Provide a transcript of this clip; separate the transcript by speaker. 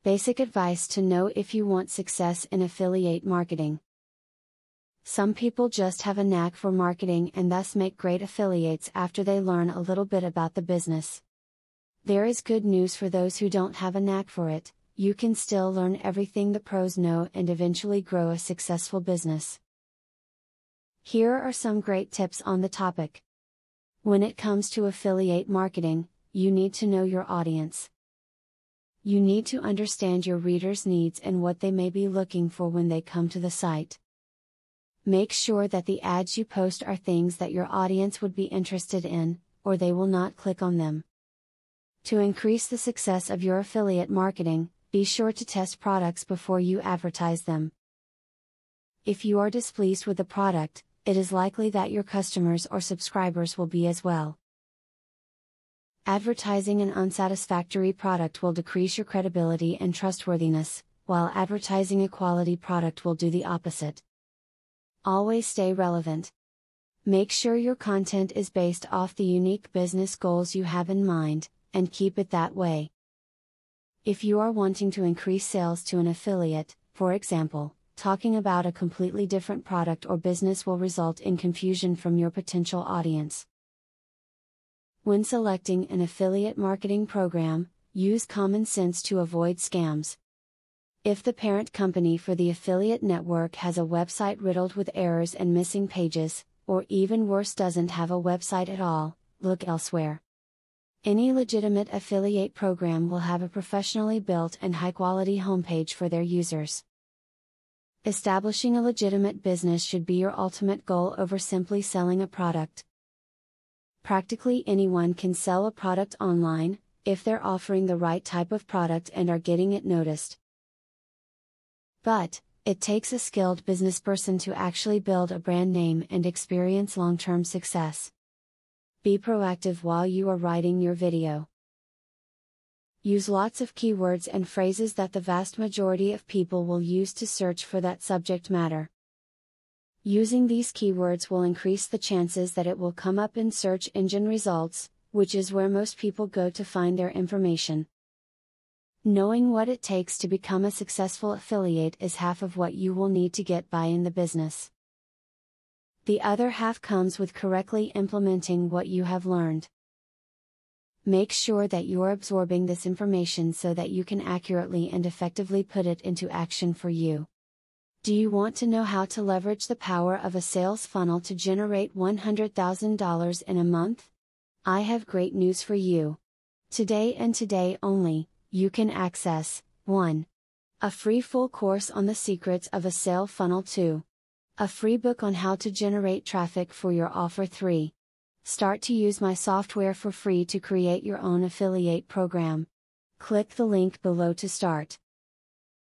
Speaker 1: Basic advice to know if you want success in affiliate marketing. Some people just have a knack for marketing and thus make great affiliates after they learn a little bit about the business. There is good news for those who don't have a knack for it: you can still learn everything the pros know and eventually grow a successful business. Here are some great tips on the topic. When it comes to affiliate marketing, you need to know your audience. You need to understand your readers' needs and what they may be looking for when they come to the site. Make sure that the ads you post are things that your audience would be interested in, or they will not click on them. To increase the success of your affiliate marketing, be sure to test products before you advertise them. If you are displeased with the product, it is likely that your customers or subscribers will be as well. Advertising an unsatisfactory product will decrease your credibility and trustworthiness, while advertising a quality product will do the opposite. Always stay relevant. Make sure your content is based off the unique business goals you have in mind, and keep it that way. If you are wanting to increase sales to an affiliate, for example, talking about a completely different product or business will result in confusion from your potential audience. When selecting an affiliate marketing program, use common sense to avoid scams. If the parent company for the affiliate network has a website riddled with errors and missing pages, or even worse doesn't have a website at all, look elsewhere. Any legitimate affiliate program will have a professionally built and high-quality homepage for their users. Establishing a legitimate business should be your ultimate goal over simply selling a product. Practically anyone can sell a product online, if they're offering the right type of product and are getting it noticed. But, it takes a skilled businessperson to actually build a brand name and experience long-term success. Be proactive while you are writing your video. Use lots of keywords and phrases that the vast majority of people will use to search for that subject matter. Using these keywords will increase the chances that it will come up in search engine results, which is where most people go to find their information. Knowing what it takes to become a successful affiliate is half of what you will need to get by in the business. The other half comes with correctly implementing what you have learned. Make sure that you are absorbing this information so that you can accurately and effectively put it into action for you. Do you want to know how to leverage the power of a sales funnel to generate $100,000 in a month? I have great news for you. Today and today only, you can access 1. A free full course on the secrets of a sale funnel. 2. A free book on how to generate traffic for your offer. 3. Start to use my software for free to create your own affiliate program. Click the link below to start.